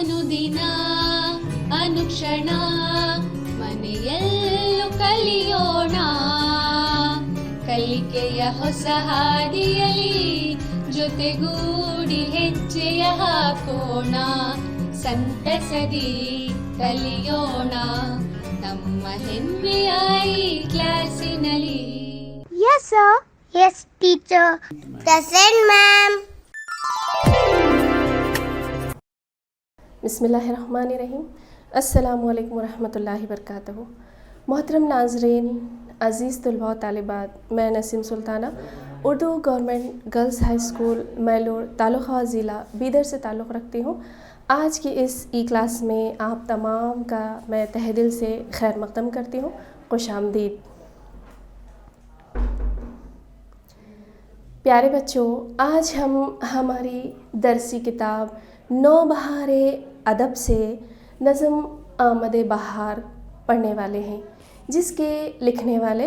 ಅನುದಿನ ಅನುಕ್ಷಣ ಮನೆಯಲ್ಲೂ ಕಲಿಯೋಣ ಕಲಿಕೆಯ ಹೊಸ ಹಾದಿಯಲಿ ಜೊತೆಗೂಡಿ ಹೆಜ್ಜೆಯ ಹಾಕೋಣ ಸಂತಸದಿ ಕಲಿಯೋಣ ನಮ್ಮ ಹೆಮ್ಮೆಯ ಈ ಕ್ಲಾಸಿನಲ್ಲಿ. Yes, sir. Yes, teacher. Present, ma'am. बिस्मिल्लाहिर्रहमानिर्रहीम. अस्सलामुअलैकुम वरहमतुल्लाहि वबरकातुहू. मोहतरम नाज़रीन, अज़ीज़ तलबा व तालिबात, मैं Naseem Sultana Urdu government girls high school Mailoor taluka ज़िला बीदर से ताल्लुक़ रखती हूँ. आज की इस ई क्लास में आप तमाम का मैं तहे दिल से खैर मक़दम करती हूँ. खुशामदीद. प्यारे बच्चों, आज हम हमारी दरसी किताब नौबहारे अदब से नज़म आमदे बहार पढ़ने वाले हैं, जिसके लिखने वाले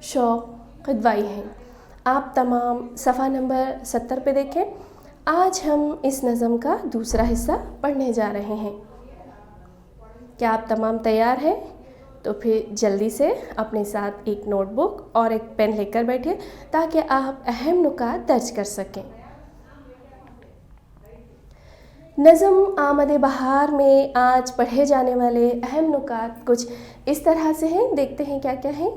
शौक़ क़िदवाई हैं. आप तमाम सफ़ा नंबर 70 पे देखें. आज हम इस नज़म का दूसरा हिस्सा पढ़ने जा रहे हैं. क्या आप तमाम तैयार हैं? तो फिर जल्दी से अपने साथ एक नोटबुक और एक पेन लेकर बैठिए ताकि आप अहम नुकात दर्ज कर सकें. नज़म आमदे बहार में आज पढ़े जाने वाले अहम नुकात कुछ इस तरह से हैं. देखते हैं क्या क्या हैं.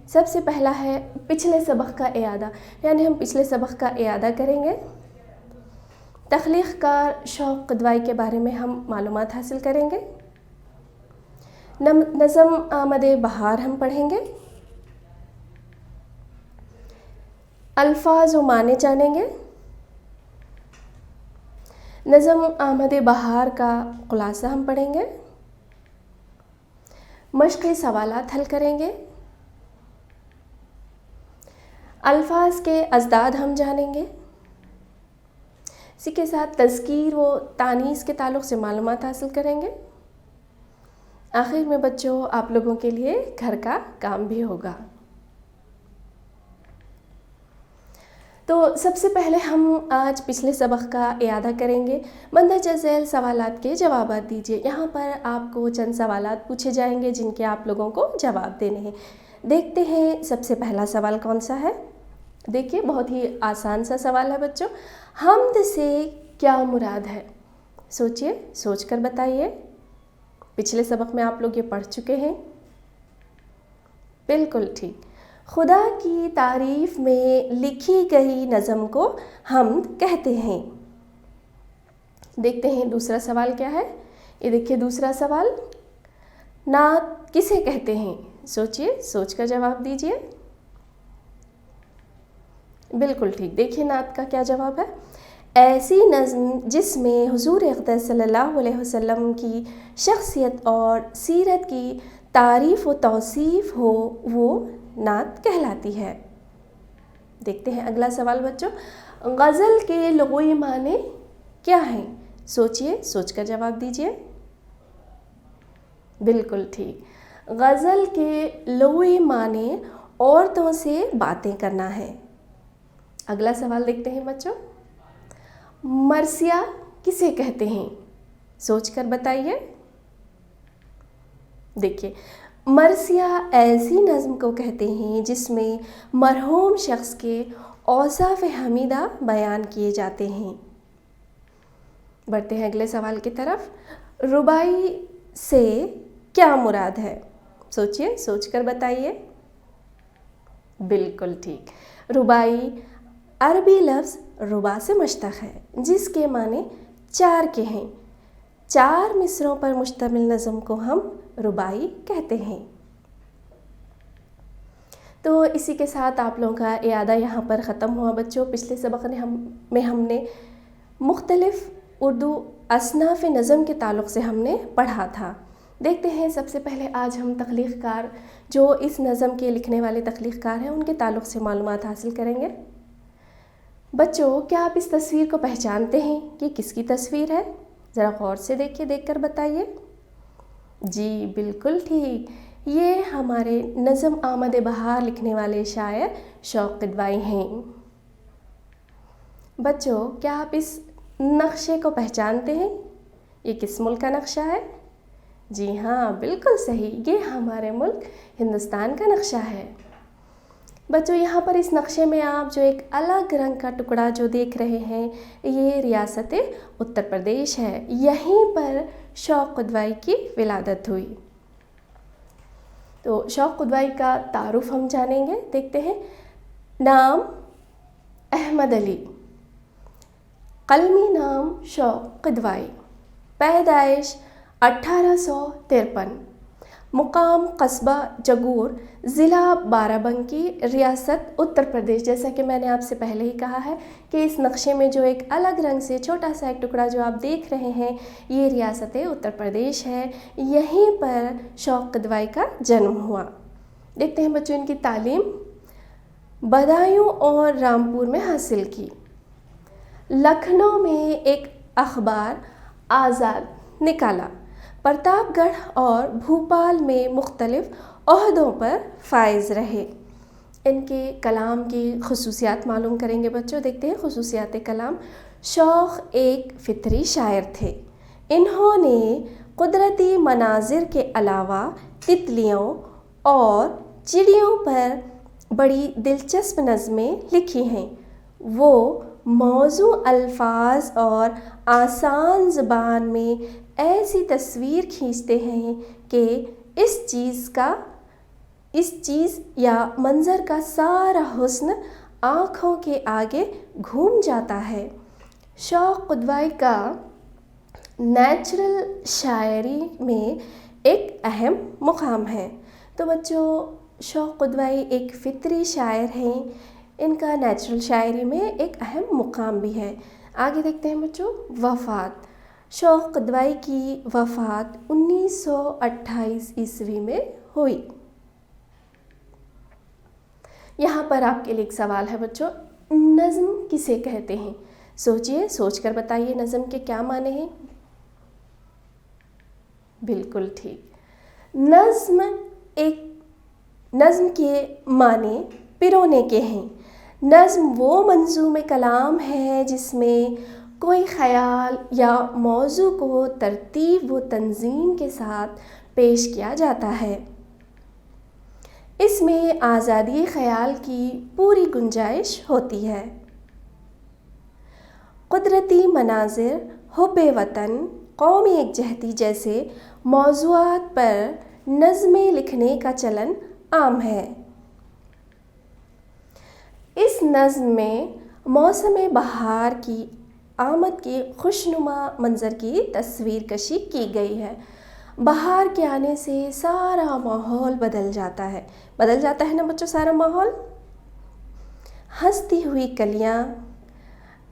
सबसे पहला है पिछले सबक का इयादा, यानी हम पिछले सबक का इयादा करेंगे. तख्लीक़ कार शौक़ क़िदवाई के बारे में हम मालूमात हासिल करेंगे. नज़म आमदे बहार हम पढ़ेंगे. अल्फाज व माने जानेंगे. नज़म आमदे बहार का खुलासा हम पढ़ेंगे. मश्क़ी सवालात हल करेंगे. अल्फाज के अज़दाद हम जानेंगे. इसी के साथ तज़कीर व तानीस के ताल्लुक़ से मालूमात हासिल करेंगे. आखिर में बच्चों, आप लोगों के लिए घर का काम भी होगा. तो सबसे पहले हम आज पिछले सबक का इयादा करेंगे. मंदरजा झैल सवालात के जवाबात दीजिए. यहाँ पर आपको चंद सवालात पूछे जाएंगे जिनके आप लोगों को जवाब देने हैं. देखते हैं सबसे पहला सवाल कौन सा है. देखिए, बहुत ही आसान सा सवाल है बच्चों. हम्द से क्या मुराद है? सोचिए, सोचकर बताइए. पिछले सबक में आप लोग ये पढ़ चुके हैं. बिल्कुल ठीक. खुदा की तारीफ़ में लिखी गई नज़म को हम्द कहते हैं. देखते हैं दूसरा सवाल क्या है. ये देखिए दूसरा सवाल, नात किसे कहते हैं? सोचिए, सोचकर जवाब दीजिए. बिल्कुल ठीक. देखिए नात का क्या जवाब है. ऐसी नज़्म जिसमें हुज़ूर अक़दस सल्लल्लाहु अलैहि वसल्लम की शख्सियत और सीरत की तारीफ़ व तौसीफ़ हो, वो नात कहलाती है. देखते हैं अगला सवाल बच्चों. गज़ल के लुग़वी माने क्या हैं? सोचिए, सोचकर जवाब दीजिए. बिल्कुल ठीक. गज़ल के लुग़वी माने औरतों से बातें करना है. अगला सवाल देखते हैं बच्चों. मरसिया किसे कहते हैं? सोचकर बताइए. देखिए, मरसिया ऐसी नज़्म को कहते हैं जिसमें मरहूम शख्स के औसाफ़ हमीदा बयान किए जाते हैं. बढ़ते हैं अगले सवाल की तरफ. रुबाई से क्या मुराद है? सोचिए, सोचकर बताइए. बिल्कुल ठीक. रुबाई अरबी लफ्ज़ रुबा से मुश्तक़ है, जिसके माने चार के हैं. 4 मिसरों पर मुश्तमिल नज़म को हम रुबाई कहते हैं. तो इसी के साथ आप लोगों का इयादा यहाँ पर ख़त्म हुआ बच्चों. पिछले सबक में हमने मुख्तलिफ़ उर्दू असनाफ़ नज़म के ताल्लुक़ से हमने पढ़ा था. देखते हैं सबसे पहले आज हम तख्लीक़ कार, जो इस नज़म के लिखने वाले तख्लीक़ कार हैं, उनके ताल्लुक़ से मालूमात हासिल करेंगे. बच्चों, क्या आप इस तस्वीर को पहचानते हैं कि किसकी तस्वीर है? ज़रा गौर से देखिए, देखकर बताइए. जी बिल्कुल ठीक. ये हमारे नज़म आमदे बहार लिखने वाले शायर शौक़ क़िदवाई हैं. बच्चों, क्या आप इस नक्शे को पहचानते हैं? ये किस मुल्क का नक्शा है? जी हाँ, बिल्कुल सही, ये हमारे मुल्क हिंदुस्तान का नक्शा है। बच्चों, यहाँ पर इस नक्शे में आप जो एक अलग रंग का टुकड़ा जो देख रहे हैं, ये रियासत उत्तर प्रदेश है। यहीं पर शौक़ क़ुदवाई की विलादत हुई। तो शौक़ क़ुदवाई का तारुफ हम जानेंगे। देखते हैं। नाम अहमद अली, कलमी नाम शौक़ क़ुदवाई, पैदाइश 1853, मुकाम कस्बा जगूर, ज़िला बाराबंकी, रियासत उत्तर प्रदेश। जैसा कि मैंने आपसे पहले ही कहा है कि इस नक्शे में जो एक अलग रंग से छोटा सा एक टुकड़ा जो आप देख रहे हैं, ये रियासत उत्तर प्रदेश है। यहीं पर शौक़ क़ुदवाई का जन्म हुआ। देखते हैं बच्चों, इनकी तालीम बदायूं और रामपुर में हासिल की। लखनऊ में एक अखबार आज़ाद निकाला। प्रतापगढ़ और भोपाल में मुख्तलिफ़ ओहदों पर फाइज़ रहे। इनके कलाम की खुसूसियात मालूम करेंगे बच्चों। देखते हैं खुसूसियात कलाम। शौक़ एक फ़ितरी शायर थे। इन्होंने कुदरती मनाजिर के अलावा तितलियों और चिड़ियों पर बड़ी दिलचस्प नज़में लिखी हैं। वो मौजू अल्फाज और आसान ज़बान में ऐसी तस्वीर खींचते हैं कि इस चीज़ या मंज़र का सारा हुस्न आँखों के आगे घूम जाता है। शौक़ क़ुदवाई का नेचुरल शायरी में एक अहम मुकाम है। तो बच्चों, शौक़ क़ुदवाई एक फ़ितरी शायर हैं। इनका नेचुरल शायरी में एक अहम मुकाम भी है। आगे देखते हैं बच्चों। वफ़ात। शौक़ क़ुदवाई की वफ़ात 1928 ईस्वी में हुई। यहाँ पर आपके लिए एक सवाल है बच्चों, नज़्म किसे कहते हैं? सोचिए, सोचकर बताइए नज़्म के क्या माने हैं। बिल्कुल ठीक, नज़्म के माने पिरोने के हैं। नज़्म वो मंजूम कलाम है जिसमें कोई ख़याल या मौजू को तरतीब व तंज़ीम के साथ पेश किया जाता है। इसमें आज़ादी ख़याल की पूरी गुंजाइश होती है। कुदरती मनाज़िर, हुब्बे वतन, कौमी एकजहती जैसे मौज़ूआत पर नज़्में लिखने का चलन आम है। इस नज़्म में मौसम बहार की आमद की खुशनुमा मंज़र की तस्वीर कशी की गई है। बहार के आने से सारा माहौल बदल जाता है ना बच्चों, सारा माहौल। हंसती हुई कलियाँ,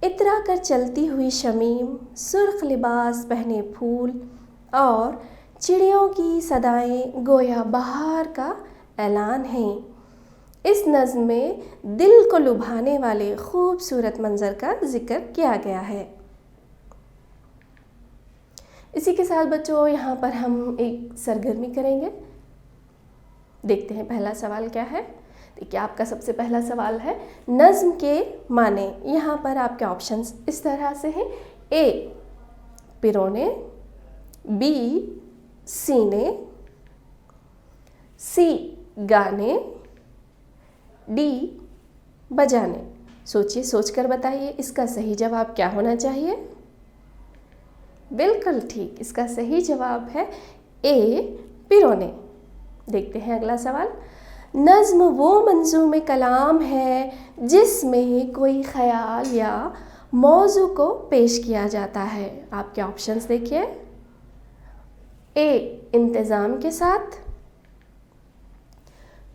इतरा कर चलती हुई शमीम, सुर्ख लिबास पहने फूल और चिड़ियों की सदाएं गोया बहार का ऐलान हैं। इस नज़्म में दिल को लुभाने वाले खूबसूरत मंज़र का जिक्र किया गया है। इसी के साथ बच्चों, यहाँ पर हम एक सरगर्मी करेंगे। देखते हैं पहला सवाल क्या है। देखिए, आपका सबसे पहला सवाल है नज़्म के माने। यहाँ पर आपके ऑप्शंस इस तरह से हैं। ए पिरोने, बी सीने, सी गाने, डी बजाने। सोचिए, सोचकर बताइए इसका सही जवाब क्या होना चाहिए। बिल्कुल ठीक, इसका सही जवाब है ए पिरोने। देखते हैं अगला सवाल। नज़्म वो मंजूम कलाम है जिसमें कोई ख़याल या मौजू को पेश किया जाता है। आपके ऑप्शंस देखिए। ए इंतज़ाम के साथ,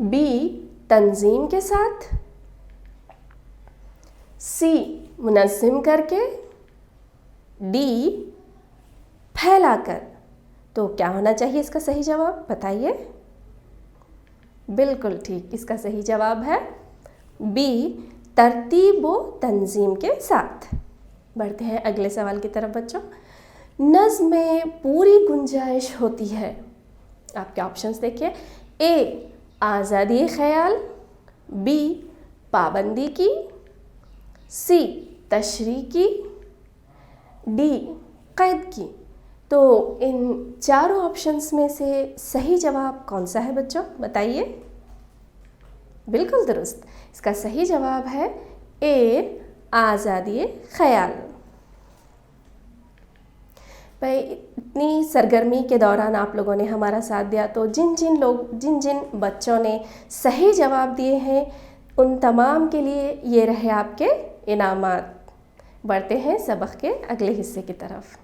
बी तंजीम के साथ, सी मुनज़्ज़िम करके, डी फैलाकर। तो क्या होना चाहिए इसका सही जवाब, बताइए। बिल्कुल ठीक, इसका सही जवाब है बी तरतीब व तंजीम के साथ। बढ़ते हैं अगले सवाल की तरफ बच्चों। नज़्म में पूरी गुंजाइश होती है। आपके ऑप्शंस देखिए। ए आज़ादी ख़याल, बी पाबंदी की, सी तशरीह की, डी क़ैद की। तो इन चारों ऑप्शंस में से सही जवाब कौन सा है बच्चों, बताइए। बिल्कुल दुरुस्त, इसका सही जवाब है ए, आज़ादी ख़याल। भाई इतनी सरगर्मी के दौरान आप लोगों ने हमारा साथ दिया, तो जिन जिन बच्चों ने सही जवाब दिए हैं उन तमाम के लिए ये रहे आपके इनामात। बढ़ते हैं सबक के अगले हिस्से की तरफ।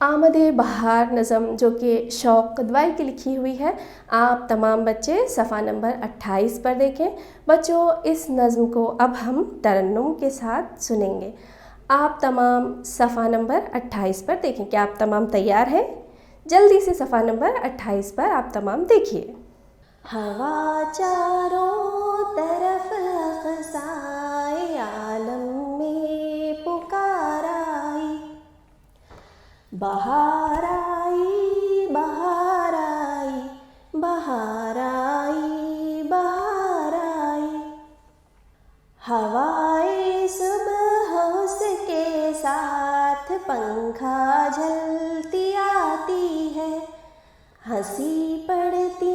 आमदे बहार नज़म जो कि शौक़ कदवाई की लिखी हुई है, आप तमाम बच्चे सफ़ा नंबर 28 पर देखें। बच्चों इस नज़म को अब हम तरन्नुम के साथ सुनेंगे। आप तमाम सफ़ा नंबर 28 पर देखें। क्या आप तमाम तैयार हैं? जल्दी से सफ़ा नंबर 28 पर आप तमाम देखिए। हवा चारों तरफ अक़साए आलम में पुकार आई, बहार आई बहार आई बहार आई बहार आई। हवाए सुबह उसके साथ पंखा झलती आती है, हंसी पड़ती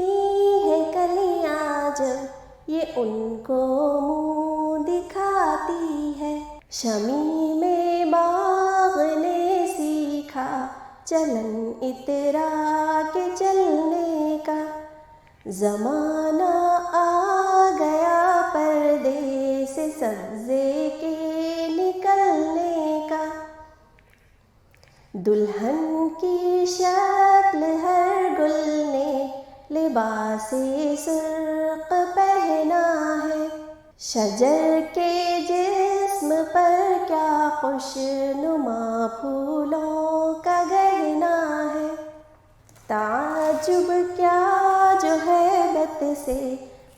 है कलियां जब ये उनको मुँह दिखाती है। शमी में बाग़ ने सीखा चलन इतरा के चलने का, ज़माना आ गया पर्दे से सब्ज़े के निकलने का। दुल्हन की शक्ल हर गुल ने लिबासे सुर्ख पहना है, शजर के जिस्म पर क्या खुशनुमा फूलों का गहना है। ताजुब क्या जो हैबत से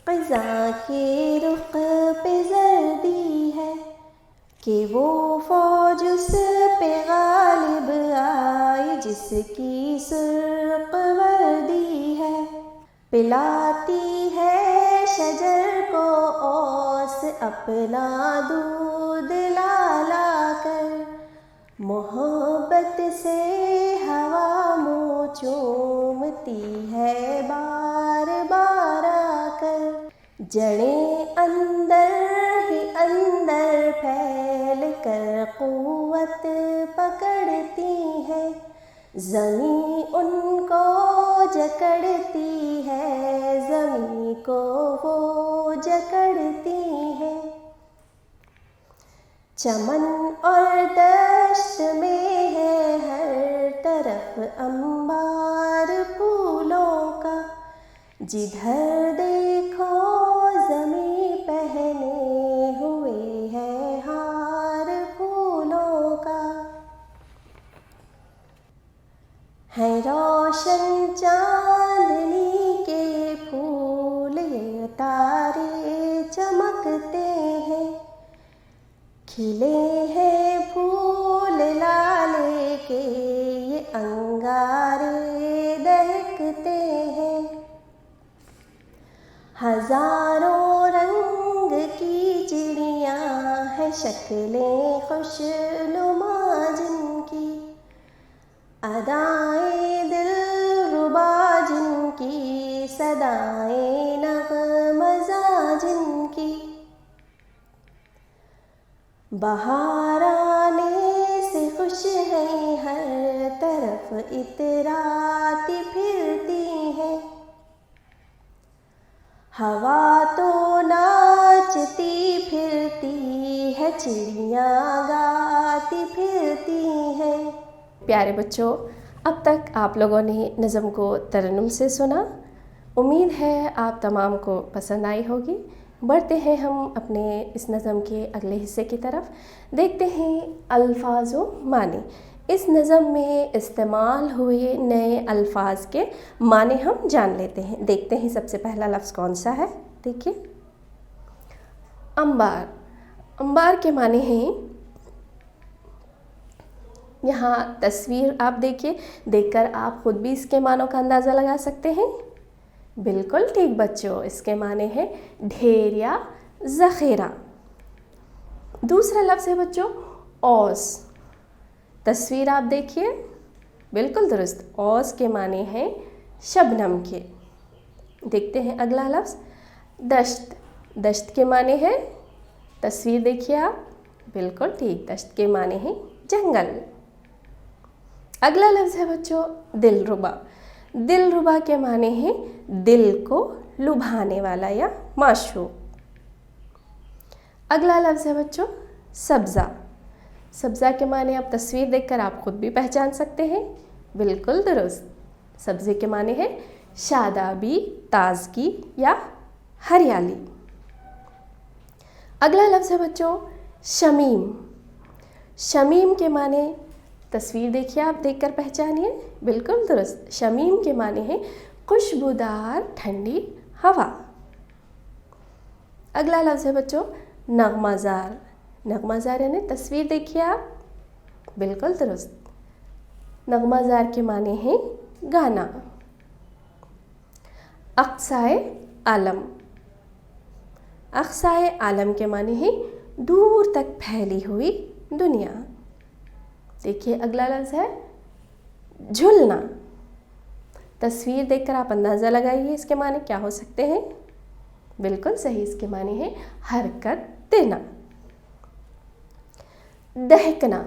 क़िज़ा के रुख पे ज़र्दी है, कि वो फ़ौज उस पे गालिब आई जिसकी सुर्ख वर्दी है। पिलाती है शजर को ओस अपना दूध ला ला कर, मोहब्बत से हवा मुँह चूमती है बार बार आकर। जड़ें अंदर ही अंदर फैल कर क़ुव्वत पकड़ती है, ज़मीं उनको जकड़ती है, ज़मीं को वो जकड़ती है। चमन और दश्त में है हर तरफ अंबार फूलों का, जिधर देखो ज़मीं पहने हुए है हार फूलों का। है रोशन चांदनी के फूल ये तारे चमकते हैं, खिले हैं फूल लाले के ये अंगारे दहकते हैं। हजारों रंग की चिड़ियाँ है शक्लें खुशनुमा जिनकी, अदाएं दिलरुबा जिनकी, सदाएं नग़मज़ा जिनकी। बहार आने से खुश है हर तरफ इतराती फिरती है, हवा तो नाचती फिरती है, चिड़ियाँ गाती फिरती हैं। प्यारे बच्चों, अब तक आप लोगों ने नज़म को तरन्नुम से सुना। उम्मीद है आप तमाम को पसंद आई होगी। बढ़ते हैं हम अपने इस नज़म के अगले हिस्से की तरफ। देखते हैं अल्फाज़ व मानी। इस नज़म में इस्तेमाल हुए नए अल्फाज के माने हम जान लेते हैं। देखते हैं सबसे पहला लफ्ज़ कौन सा है। देखिए, अंबार। अंबार के माने हैं, यहाँ तस्वीर आप देखिए, देखकर आप ख़ुद भी इसके मानों का अंदाज़ा लगा सकते हैं। बिल्कुल ठीक बच्चों, इसके माने हैं ढेर या ज़ख़ीरा। दूसरा लफ्ज़ है बच्चों औस। तस्वीर आप देखिए, बिल्कुल दुरुस्त, औस के माने हैं शबनम के। देखते हैं अगला लफ्ज़ दश्त। दश्त के माने हैं, तस्वीर देखिए आप, बिल्कुल ठीक, दश्त के माने हैं जंगल। अगला लफ्ज़ है बच्चों दिलरुबा। दिलरुबा के माने हैं दिल को लुभाने वाला या माशूक। अगला लफ्ज़ है बच्चों सब्ज़ा। सब्ज़ा के माने आप तस्वीर देखकर आप खुद भी पहचान सकते हैं, बिल्कुल दुरुस्त। सब्ज़े के माने हैं शादाबी, ताजगी या हरियाली। अगला लफ्ज़ है बच्चों शमीम। शमीम के माने तस्वीर देखिए आप, देखकर पहचानिए, बिल्कुल दुरुस्त। शमीम के माने हैं खुशबूदार ठंडी हवा। अगला लफ्ज़ है बच्चों नगमाजार। नगमाजार यानी तस्वीर देखिए आप, बिल्कुल दुरुस्त। नगमाजार के माने हैं गाना। अक्साए आलम। अक्साए आलम के माने हैं दूर तक फैली हुई दुनिया। देखिए अगला लफ्ज़ है झुलना। तस्वीर देखकर आप अंदाज़ा लगाइए इसके माने क्या हो सकते हैं, बिल्कुल सही, इसके माने हैं हरकत देना। दहकना।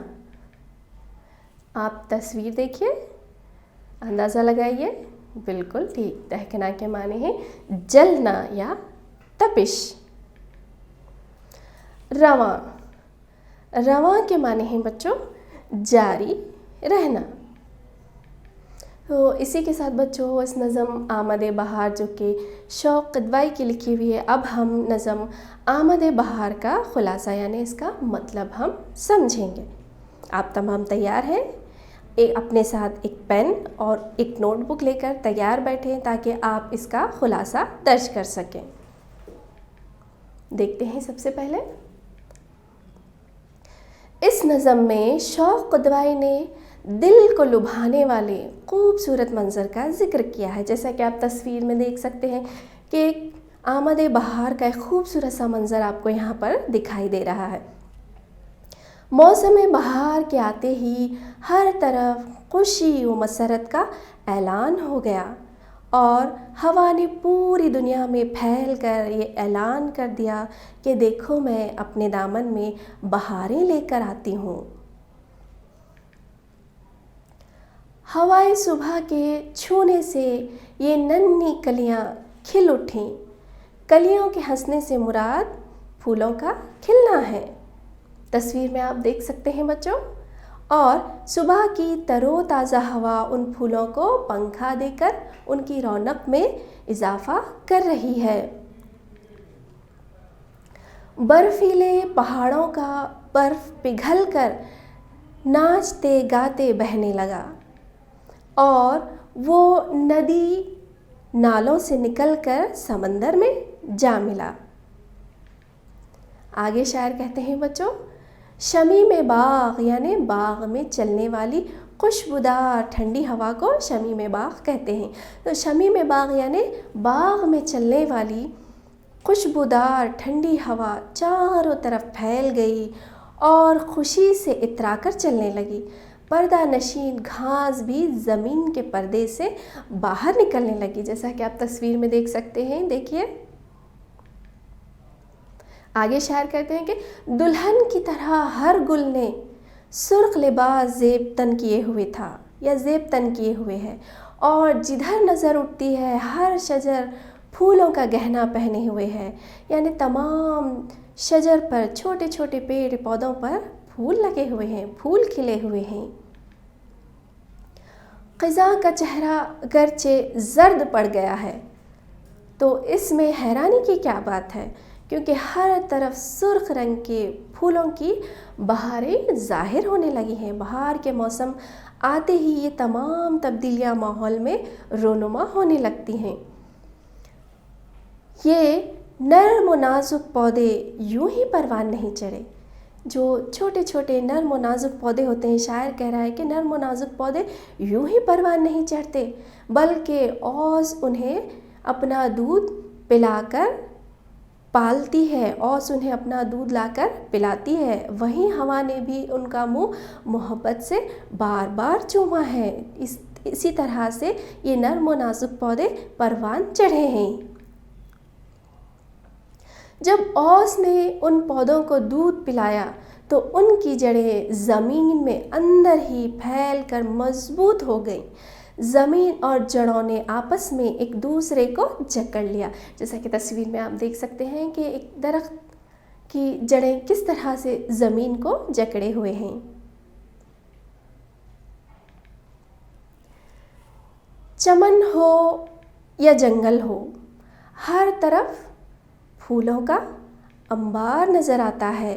आप तस्वीर देखिए, अंदाज़ा लगाइए, बिल्कुल ठीक, दहकना के माने हैं जलना या तपिश। रवां। रवां के माने हैं बच्चों जारी रहना। तो इसी के साथ बच्चों इस नज़म आमदे बहार जो कि शौक़ क़दवाई की लिखी हुई है, अब हम नज़म आमदे बहार का ख़ुलासा यानी इसका मतलब हम समझेंगे। आप तमाम तैयार हैं? अपने साथ एक पेन और एक नोटबुक लेकर तैयार बैठें ताकि आप इसका ख़ुलासा दर्ज कर सकें। देखते हैं सबसे पहले इस नज़म में शौक़ क़दवाई ने दिल को लुभाने वाले खूबसूरत मंज़र का ज़िक्र किया है। जैसा कि आप तस्वीर में देख सकते हैं कि आमदे बहार का एक खूबसूरत सा मंज़र आपको यहाँ पर दिखाई दे रहा है। मौसम बहार के आते ही हर तरफ खुशी व मसरत का ऐलान हो गया और हवा ने पूरी दुनिया में फैल कर ये ऐलान कर दिया कि देखो मैं अपने दामन में बहारें लेकर आती हूँ। हवाए सुबह के छूने से ये नन्ही कलियाँ खिल उठीं। कलियों के हंसने से मुराद फूलों का खिलना है। तस्वीर में आप देख सकते हैं बच्चों, और सुबह की तरोताज़ा हवा उन फूलों को पंखा देकर उनकी रौनक में इजाफा कर रही है। बर्फीले पहाड़ों का बर्फ पिघलकर नाचते गाते बहने लगा और वो नदी नालों से निकलकर समंदर में जा मिला। आगे शायर कहते हैं बच्चों, शमीम बाग यानी बाग में चलने वाली खुशबूदार ठंडी हवा को शमीम बाग कहते हैं। तो शमीम बाग यानी बाग में चलने वाली खुशबूदार ठंडी हवा चारों तरफ फैल गई और खुशी से इतराकर चलने लगी। पर्दा नशीन घास भी ज़मीन के पर्दे से बाहर निकलने लगी, जैसा कि आप तस्वीर में देख सकते हैं। देखिए आगे शायर कहते हैं कि दुल्हन की तरह हर गुल ने सुर्ख लिबास ज़ेब तन किए हुए था या ज़ेब तन किए हुए है, और जिधर नज़र उठती है हर शजर फूलों का गहना पहने हुए है। यानी तमाम शजर पर छोटे छोटे पेड़ पौधों पर फूल लगे हुए हैं, फूल खिले हुए हैं। क़िज़ा का चेहरा अगरचे ज़र्द पड़ गया है, तो इसमें हैरानी की क्या बात है, क्योंकि हर तरफ सुर्ख रंग के फूलों की बहारें ज़ाहिर होने लगी हैं। बहार के मौसम आते ही ये तमाम तब्दीलियाँ माहौल में रोनुमा होने लगती हैं। ये नर्म व नाजुक पौधे यूं ही परवान नहीं चढ़े। जो छोटे छोटे नर्म व नाजुक पौधे होते हैं, शायर कह रहा है कि नर्म व नाजुक पौधे यूं ही परवान नहीं चढ़ते, बल्कि औज़ उन्हें अपना दूध पिलाकर पालती है, ओस उन्हें अपना दूध लाकर पिलाती है, वहीं हवा ने भी उनका मुंह मोहब्बत से बार बार चूमा है। इसी तरह से ये नर्म और नाजुक पौधे परवान चढ़े हैं। जब ओस ने उन पौधों को दूध पिलाया तो उनकी जड़ें ज़मीन में अंदर ही फैल कर मजबूत हो गईं। ज़मीन और जड़ों ने आपस में एक दूसरे को जकड़ लिया। जैसा कि तस्वीर में आप देख सकते हैं कि एक दरख्त की जड़ें किस तरह से ज़मीन को जकड़े हुए हैं। चमन हो या जंगल हो, हर तरफ फूलों का अंबार नज़र आता है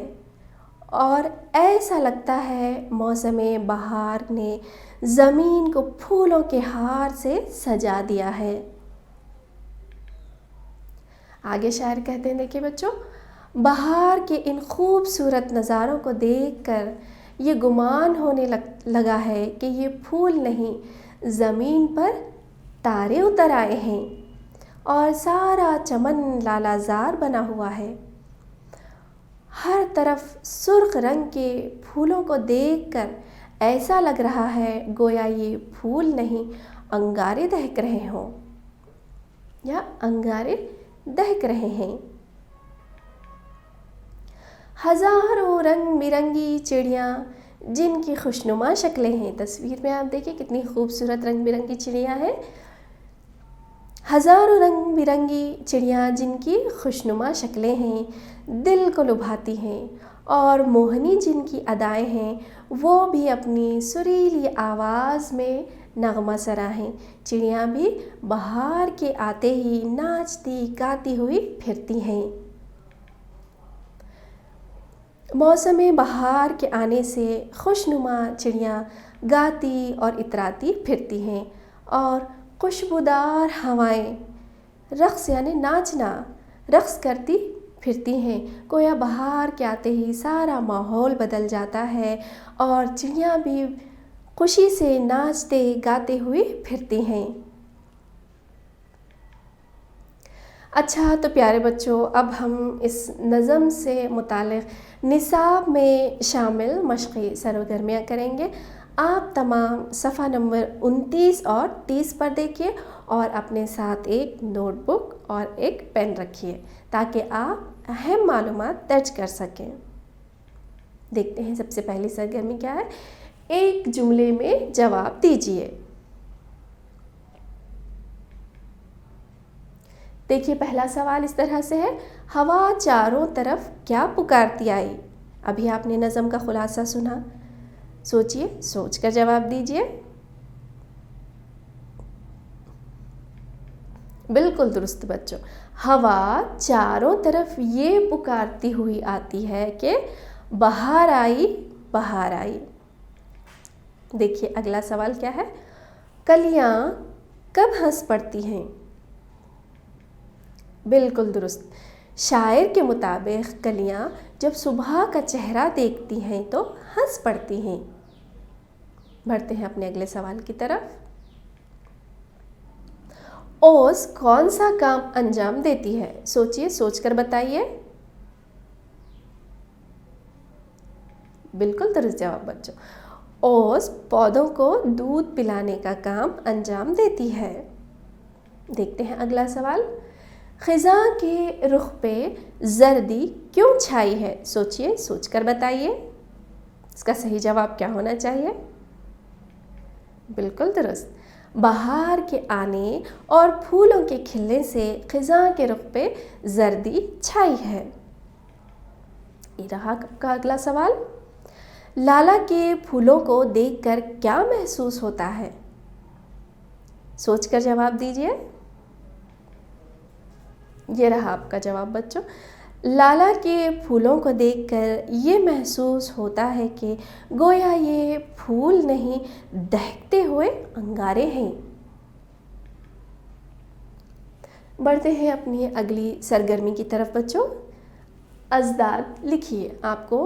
और ऐसा लगता है मौसमे बहार ने ज़मीन को फूलों के हार से सजा दिया है। आगे शायर कहते हैं, देखिए बच्चों, बहार के इन खूबसूरत नज़ारों को देखकर ये गुमान होने लगा है कि ये फूल नहीं, ज़मीन पर तारे उतर आए हैं और सारा चमन लालाजार बना हुआ है। हर तरफ सुर्ख रंग के फूलों को देखकर ऐसा लग रहा है गोया ये फूल नहीं, अंगारे दहक रहे हों या अंगारे दहक रहे हैं। हज़ारों रंग बिरंगी चिड़ियाँ जिनकी खुशनुमा शक्लें हैं, तस्वीर में आप देखिए कितनी खूबसूरत रंग बिरंगी चिड़ियाँ हैं। हज़ारों रंग बिरंगी चिड़ियाँ जिनकी खुशनुमा शक्लें हैं, दिल को लुभाती हैं और मोहनी जिनकी अदाएं हैं, वो भी अपनी सुरीली आवाज़ में नगमा सरा हैं। चिड़ियाँ भी बहार के आते ही नाचती गाती हुई फिरती हैं। मौसम बहार के आने से खुशनुमा चिड़ियाँ गाती और इतराती फिरती हैं और खुशबूदार हवाएं रक़्स यानी नाचना रक़्स करती फिरती हैं। गोया बहार के आते ही सारा माहौल बदल जाता है और चिड़ियाँ भी खुशी से नाचते गाते हुए फिरती हैं। अच्छा तो प्यारे बच्चों, अब हम इस नज़म से मुतालिक निसाब में शामिल मश्क़ी सरगर्मियाँ करेंगे। आप तमाम सफ़ा नंबर 29 और 30 पर देखिए और अपने साथ एक नोटबुक और एक पेन रखिए ताकि आप अहम मालूमात दर्ज कर सकें। देखते हैं सबसे पहली सरगर्मी क्या है। एक जुमले में जवाब दीजिए। देखिए पहला सवाल इस तरह से है, हवा चारों तरफ क्या पुकारती आई। अभी आपने नज़म का खुलासा सुना, सोचिए, सोचकर जवाब दीजिए। बिल्कुल दुरुस्त बच्चों, हवा चारों तरफ ये पुकारती हुई आती है कि बाहर आई, बाहर आई। देखिए अगला सवाल क्या है, कलियां कब हंस पड़ती हैं। बिल्कुल दुरुस्त, शायर के मुताबिक कलियां जब सुबह का चेहरा देखती हैं तो हंस पड़ती हैं। बढ़ते हैं अपने अगले सवाल की तरफ। ओस कौन सा काम अंजाम देती है। सोचिए, सोचकर बताइए। बिल्कुल दुरुस्त जवाब बच्चों, ओस पौधों को दूध पिलाने का काम अंजाम देती है। देखते हैं अगला सवाल, ख़िज़ा के रुख पे जर्दी क्यों छाई है। सोचिए, सोचकर बताइए, इसका सही जवाब क्या होना चाहिए। बिल्कुल दुरुस्त, बहार के आने और फूलों के खिलने से ख़िज़ा के रुख पे जर्दी छाई है। ये रहा आपका अगला सवाल, लाला के फूलों को देखकर क्या महसूस होता है। सोचकर जवाब दीजिए। ये रहा आपका जवाब बच्चों, लाला के फूलों को देखकर ये महसूस होता है कि गोया ये फूल नहीं, दहकते हुए अंगारे हैं। बढ़ते हैं अपनी अगली सरगर्मी की तरफ बच्चों। अज़दाद लिखिए। आपको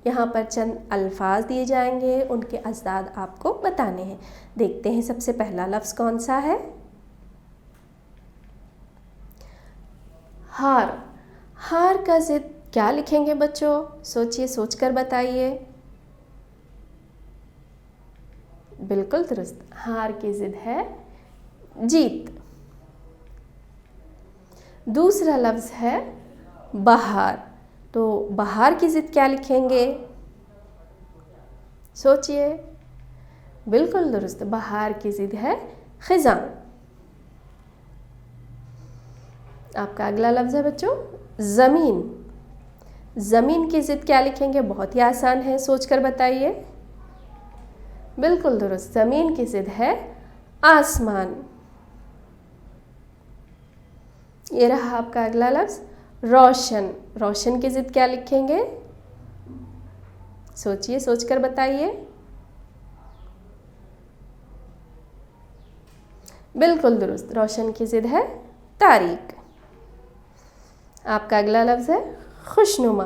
यहाँ पर चंद अल्फाज दिए जाएंगे, उनके अज़दाद आपको बताने हैं। देखते हैं सबसे पहला लफ्ज़ कौन सा है। हार। हार का ज़िद क्या लिखेंगे बच्चों? सोचिए, सोचकर बताइए। बिल्कुल दुरुस्त, हार की ज़िद है जीत। दूसरा लफ्ज़ है बहार, तो बहार की ज़िद क्या लिखेंगे? सोचिए। बिल्कुल दुरुस्त, बहार की ज़िद है ख़िज़ां। आपका अगला लफ्ज़ है बच्चों ज़मीन। ज़मीन की ज़िद क्या लिखेंगे? बहुत ही आसान है, सोचकर बताइए। बिल्कुल दुरुस्त, ज़मीन की ज़िद है आसमान। ये रहा आपका अगला लफ्ज़ रोशन। रोशन की ज़िद क्या लिखेंगे? सोचिए, सोचकर बताइए। बिल्कुल दुरुस्त, रोशन की ज़िद है तारीक। आपका अगला लफ्ज़ है खुशनुमा।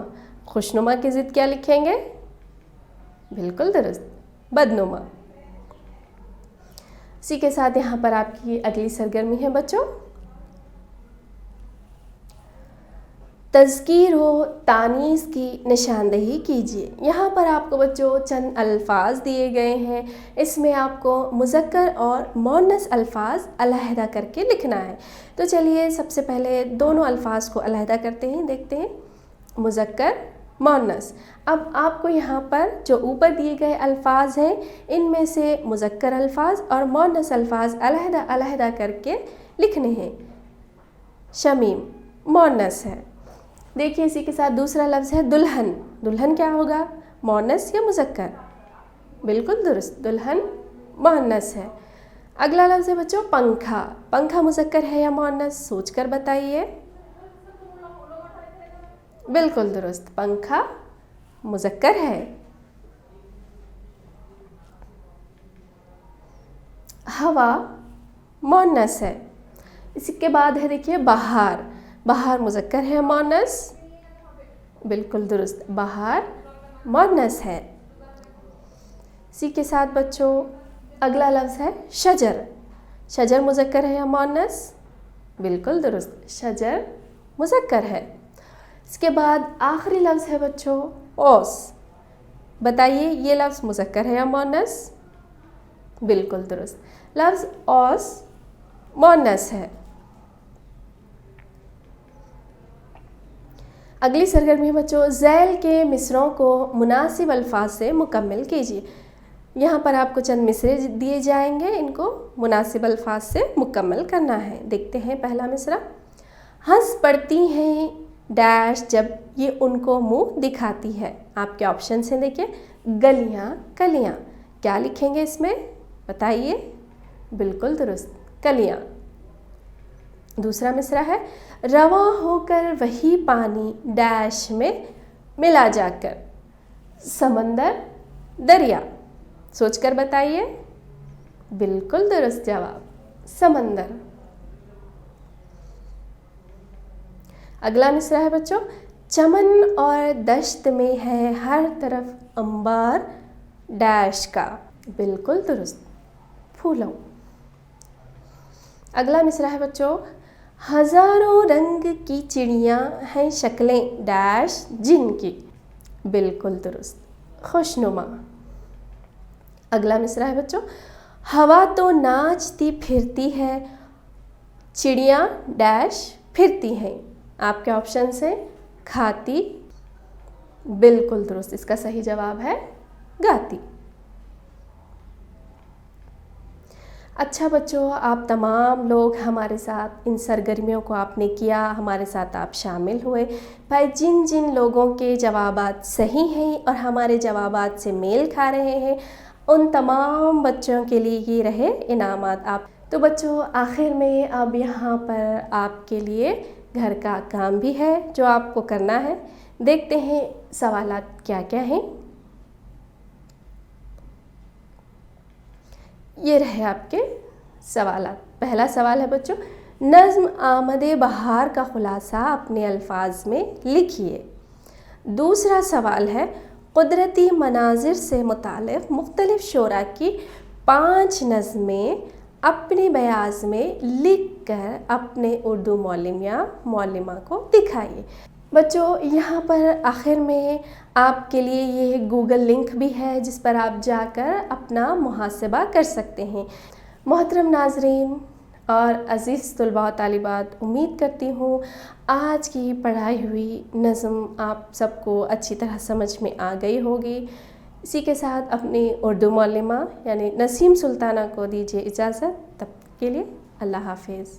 खुशनुमा की ज़िद क्या लिखेंगे? बिल्कुल दुरुस्त, बदनुमा। इसी के साथ यहाँ पर आपकी अगली सरगर्मी है बच्चों तज़कीर व तानीस की निशानदेही कीजिए। यहाँ पर आपको बच्चों चंद अल्फाज दिए गए हैं, इसमें आपको मुज़क्कर और मुअन्नस अल्फाज अलहदा करके लिखना है। तो चलिए सबसे पहले दोनों अल्फाज को अलहदा करते हैं, देखते हैं। मुज़क्कर, मुअन्नस। अब आपको यहाँ पर जो ऊपर दिए गए अल्फाज हैं, इनमें से मुज़क्कर अल्फाज और मुअन्नस अल्फाज अलहदा अलहदा करके लिखने हैं। शमीम मुअन्नस है। देखिए इसी के साथ दूसरा लफ्ज़ है दुल्हन। दुल्हन क्या होगा? मुअन्नस या मुज़क्कर? बिल्कुल दुरुस्त, दुल्हन मुअन्नस है। अगला लफ्ज़ है बच्चों पंखा। पंखा मुज़क्कर है या मुअन्नस? सोचकर बताइए। बिल्कुल दुरुस्त, पंखा मुज़क्कर है। हवा मुअन्नस है। इसी के बाद है देखिए बहार। बहार मुज़क्कर है मुअन्नस? बिल्कुल दुरुस्त, बहार मुअन्नस है। इसी के साथ बच्चों अगला लफ्ज़ है शजर। शजर मुज़क्कर है या मुअन्नस? बिल्कुल दुरुस्त, शजर मुज़क्कर है। इसके बाद आखिरी लफ्ज़ है बच्चों औस। बताइए ये लफ्ज़ मुज़क्कर है या मुअन्नस? बिल्कुल दुरुस्त, लफ्ज़ औस मुअन्नस है। अगली सरगर्मी बच्चों ज़ैल के मिसरों को मुनासिब अल्फाज से मुकम्मल कीजिए। यहाँ पर आपको चंद मिसरे दिए जाएंगे, इनको मुनासिब अल्फाज से मुकम्मल करना है। देखते हैं पहला मिसरा। हंस पड़ती हैं डैश जब ये उनको मुंह दिखाती है। आपके ऑप्शन हैं देखिए, गलियाँ, कलियाँ। क्या लिखेंगे इसमें? बताइए। बिल्कुल दुरुस्त, कलियाँ। दूसरा मिसरा है रवा होकर वही पानी डैश में मिला जाकर। समंदर, दरिया। सोचकर बताइए। बिल्कुल दुरुस्त जवाब, समंदर। अगला मिसरा है बच्चों चमन और दश्त में है हर तरफ अंबार डैश का। बिल्कुल दुरुस्त, फूलों। अगला मिसरा है बच्चों हज़ारों रंग की चिड़ियाँ हैं शक्लें डैश जिनकी। बिल्कुल दुरुस्त, खुशनुमा। अगला मिसरा है बच्चों हवा तो नाचती फिरती है चिड़ियाँ डैश फिरती हैं। आपके ऑप्शन हैं खाती। बिल्कुल दुरुस्त, इसका सही जवाब है गाती। अच्छा बच्चों, आप तमाम लोग हमारे साथ इन सरगर्मियों को आपने किया, हमारे साथ आप शामिल हुए। भाई जिन जिन लोगों के जवाबात सही हैं और हमारे जवाबात से मेल खा रहे हैं, उन तमाम बच्चों के लिए ये रहे इनामात। आप तो बच्चों आखिर में अब यहाँ पर आपके लिए घर का काम भी है जो आपको करना है। देखते हैं सवालात क्या क्या हैं। ये रहे आपके सवालात। पहला सवाल है बच्चों नज़्म आमदे बहार का ख़ुलासा अपने अल्फाज में लिखिए। दूसरा सवाल है कुदरती मनाजिर से मुतालिक़ मुख्तलिफ़ शोरा की 5 नज़में अपने बयाज़ में लिख कर अपने उर्दू मौलिम या मौलिमा को दिखाइए। बच्चों, यहाँ पर आखिर में आपके लिए ये गूगल लिंक भी है जिस पर आप जाकर अपना मुहासबा कर सकते हैं। मोहतरम नाज़रीन और अज़ीज़ तलबा व तालिबात, उम्मीद करती हूँ आज की पढ़ाई हुई नज़म आप सबको अच्छी तरह समझ में आ गई होगी। इसी के साथ अपनी उर्दू मौलिमा यानी नसीम सुल्ताना को दीजिए इजाज़त। तब के लिए अल्लाह हाफिज़।